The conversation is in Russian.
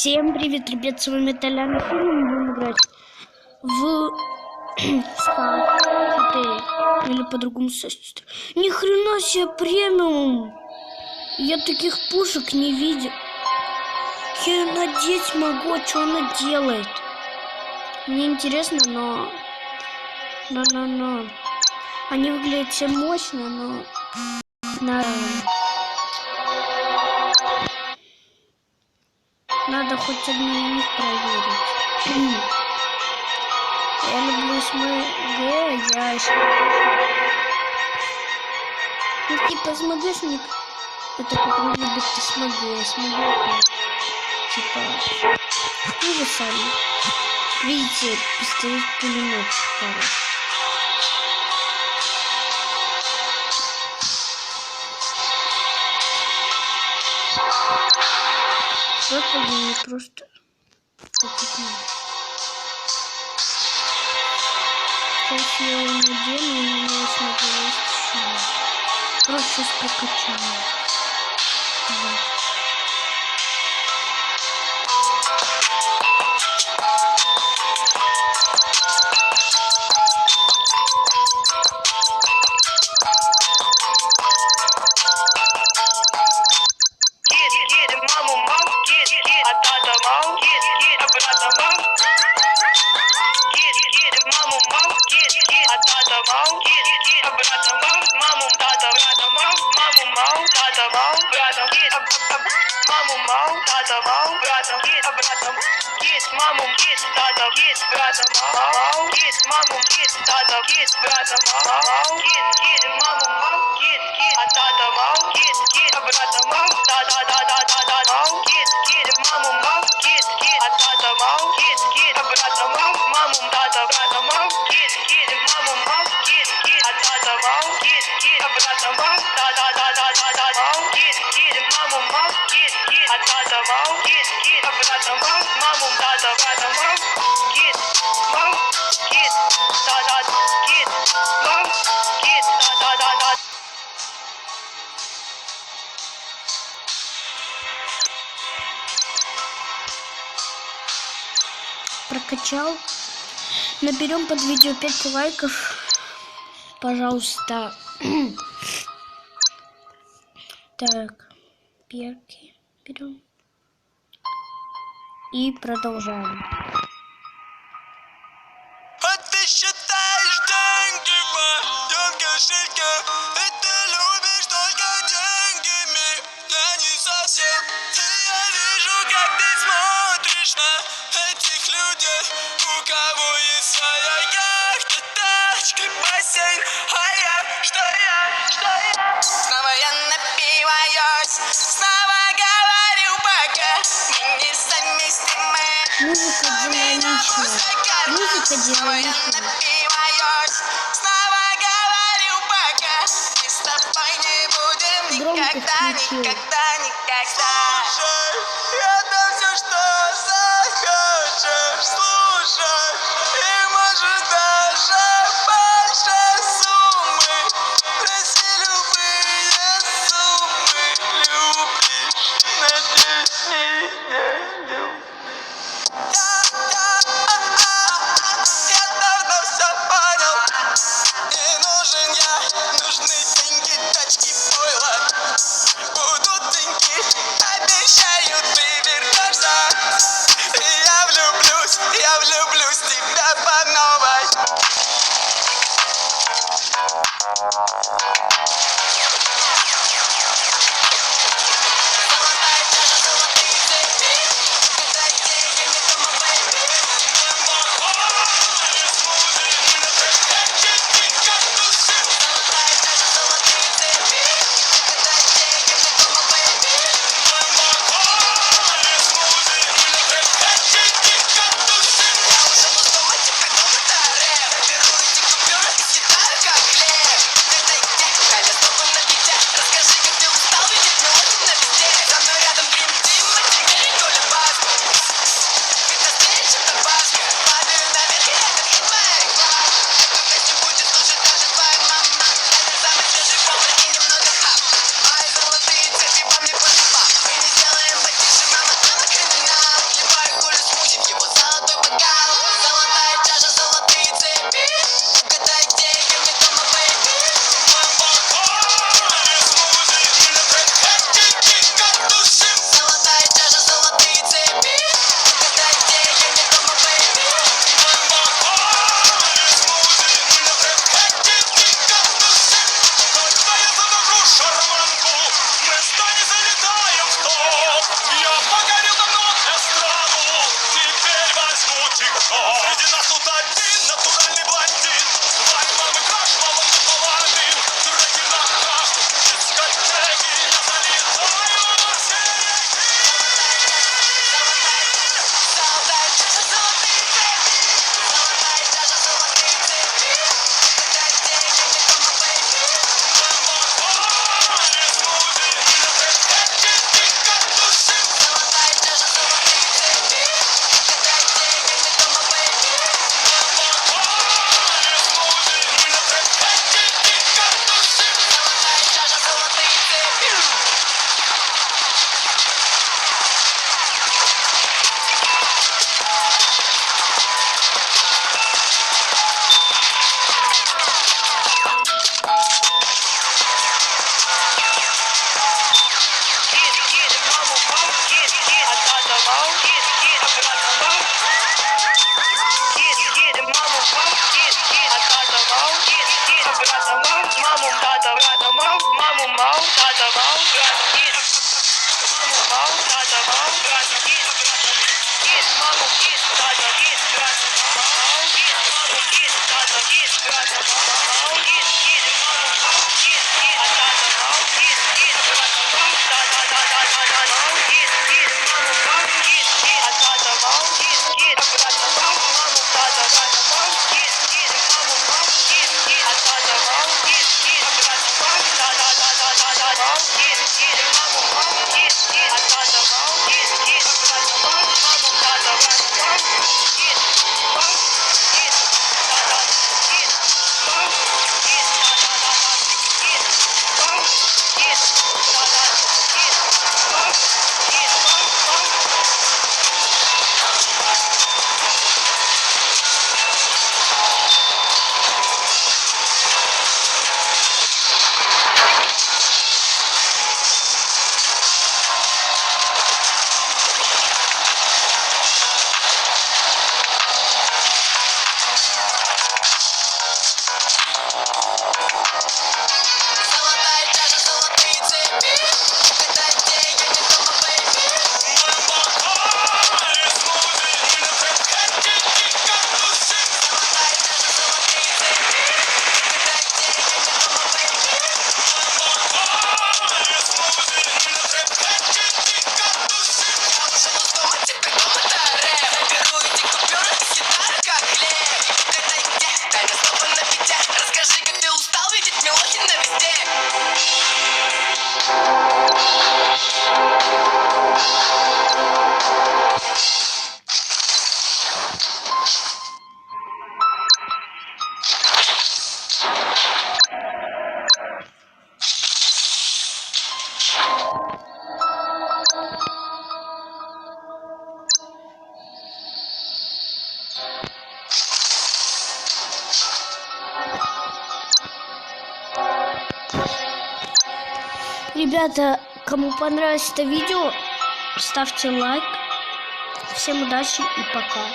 Всем привет, ребят, с вами Толян. Сегодня мы будем играть в Спад 4 или по-другому сестер. Ни хрена себе премиум! Я таких пушек не видел. Я надеть могу, а что она делает? Мне интересно, но они выглядят все мощно, но надо хоть одну из них проверить. Я люблю СМГ, я еще... Ну, типа, СМГшник, это который любит СМГ. СМГ, типа, ну, вы сами. Видите, пистолет-пулемет, короче. Господи, мне просто... Сейчас я его надену, и у меня смогу еще. Просто сейчас прокачаю. Прокачал. Наберем под видео 5 лайков. Пожалуйста. Так, перки берем. И продолжаем. А ты считаешь деньги в моем кошельке? И ты любишь только деньгами, я не совсем. И я вижу, как ты смотришь на этих людей, у кого есть своя яхта, тачка, бассейн. А я, что я? Снова я напиваюсь, снова говорю пока. Мы несовместимы. Музыка динамичная. Музыка динамичная. Снова говорю пока. Мы с тобой не будем Громко никогда, включил. никогда. Слушай, это все, что захочешь. Слушай, и может даже больше суммы. Проси любые суммы. Любишь, надеюсь, меня любишь. Я давно все понял. Не нужен я, нужны деньги, тачки, пойло. Будут деньги, обещаю, ты вернешься. И я влюблюсь в тебя по новой. Золотая чаша, золотые цепи. Среди нас тут один натуральный блондин. Твоей мамы краш, мама не паладин. Треки на каждой дискотеке. Я залетаю на все реки. Золотая чаша, золотые цепи. Золотая чаша, золотые цепи. Дай деньги, не дома, бэйби. Мы смузи, мы на трек-треке дико тусим. Золотая чаша, золотые цепи. Дай деньги, не дома, бэйби. Мы на трек-треке дико тусим. Золотая чаша, золотые цепи. Золотая чаша, золотые цепи. Дай деньги, не дома, бэйби. Мы смузи, мы на трек-треке дико тусим. Золотая чаша, золотые цепи. Дай деньги, не дома, бэйби. Мы смузи, мы на трек-треке дико тусим. Я вышел из дома, теперь дом это рэп. Беру эти купюры и съедаю как хлеб. Это где? Дай мне слово на бите. Расскажи, как ты устал видеть мелодии на везде. Ребята, кому понравилось это видео, ставьте лайк. Всем удачи и пока.